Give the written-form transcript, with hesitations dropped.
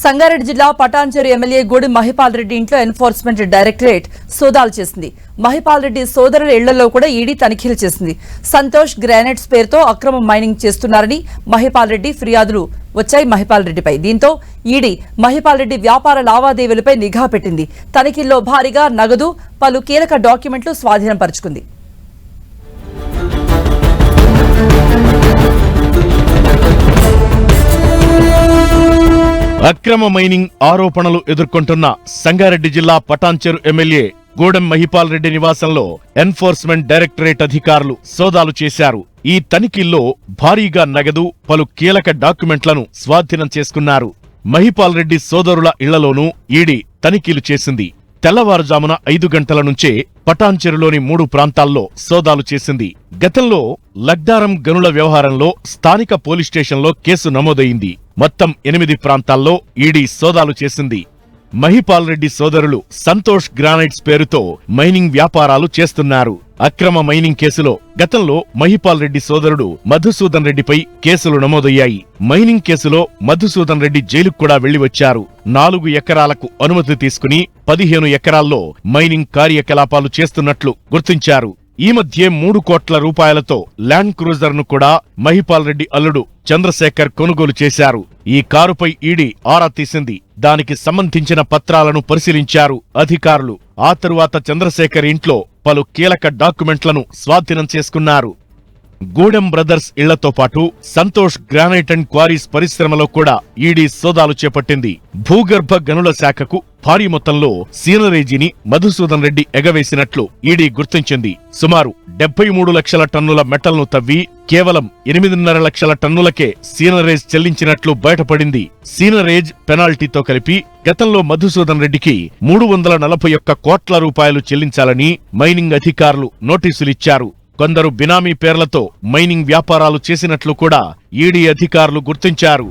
సంగారెడ్డి జిల్లా పటాన్చెరు ఎమ్మెల్యే గూడెం మహిపాల్ రెడ్డి ఇంట్లో enforcement directorate సోదాలు చేసింది. మహిపాల్ రెడ్డి సోదరుల ఇళ్లలో కూడా ఈడీ తనిఖీలు చేసింది. సంతోష్ గ్రానైట్స్ పేరుతో అక్రమ మైనింగ్ చేస్తున్నారని మహిపాల్ రెడ్డి ఫిర్యాదులు వచ్చాయి మహిపాల్ రెడ్డిపై. దీంతో ఈడీ మహిపాల్ రెడ్డి వ్యాపార లావాదేవీలపై నిఘా పెట్టింది. తనిఖీల్లో భారీగా నగదు, పలు కీలక డాక్యుమెంట్లు స్వాధీనం పరుచుకుంది. అక్రమ మైనింగ్ ఆరోపణలు ఎదుర్కొంటున్న సంగారెడ్డి జిల్లా పటాన్చెరు ఎమ్మెల్యే గూడెం మహిపాల్ రెడ్డి నివాసంలో ఎన్ఫోర్స్మెంట్ డైరెక్టరేట్ అధికారులు సోదాలు చేశారు. ఈ తనిఖీల్లో భారీగా నగదు, పలు కీలక డాక్యుమెంట్లను స్వాధీనం చేసుకున్నారు. మహిపాల్ రెడ్డి సోదరుల ఇళ్లలోనూ ఈడీ తనిఖీలు చేసింది. తెల్లవారుజామున 5 గంటల నుంచే పటాన్చెరులోని 3 ప్రాంతాల్లో సోదాలు చేసింది. గతంలో లగ్దారం గనుల వ్యవహారంలో స్థానిక పోలీస్ స్టేషన్లో కేసు నమోదైంది. మొత్తం 8 ప్రాంతాల్లో ఈడీ సోదాలు చేసింది. మహిపాల్ రెడ్డి సోదరులు సంతోష్ గ్రానైట్స్ పేరుతో మైనింగ్ వ్యాపారాలు చేస్తున్నారు. అక్రమ మైనింగ్ కేసులో గతంలో మహిపాల్ రెడ్డి సోదరుడు మధుసూదన్ రెడ్డిపై కేసులు నమోదయ్యాయి. మైనింగ్ కేసులో మధుసూదన్ రెడ్డి జైలుకు కూడా వెళ్లి వచ్చారు. 4 ఎకరాలకు అనుమతి తీసుకుని 15 ఎకరాల్లో మైనింగ్ కార్యకలాపాలు చేస్తున్నట్లు గుర్తించారు. ఈ మధ్య 3 కోట్ల రూపాయలతో ల్యాండ్ క్రూజర్ ను కూడా మహిపాల్ రెడ్డి అల్లుడు చంద్రశేఖర్ కొనుగోలు చేశారు. ఈ కారుపై ఈడీ ఆరా తీసింది. దానికి సంబంధించిన పత్రాలను పరిశీలించారు అధికారులు. ఆ తరువాత చంద్రశేఖర్ ఇంట్లో పలు కీలక డాక్యుమెంట్లను స్వాధీనం చేసుకున్నారు. గూడెం బ్రదర్స్ ఇళ్లతో పాటు సంతోష్ గ్రానైట్ అండ్ క్వారీస్ పరిశ్రమలో కూడా ఈడీ సోదాలు చేపట్టింది. భూగర్భ గనుల శాఖకు భారీ మొత్తంలో సీనరేజీని మధుసూదన్ రెడ్డి ఎగవేసినట్లు ఈడీ గుర్తించింది. సుమారు 73 లక్షల టన్నుల మెటల్ను తవ్వి కేవలం 8.5 లక్షల టన్నులకే సీనరేజ్ చెల్లించినట్లు బయటపడింది. సీనరేజ్ పెనాల్టీతో కలిపి గతంలో మధుసూదన్ రెడ్డికి 341 కోట్ల రూపాయలు చెల్లించాలని మైనింగ్ అధికారులు నోటీసులిచ్చారు. కొందరు బినామీ పేర్లతో మైనింగ్ వ్యాపారాలు చేసినట్లు కూడా ఈడీ అధికారులు గుర్తించారు.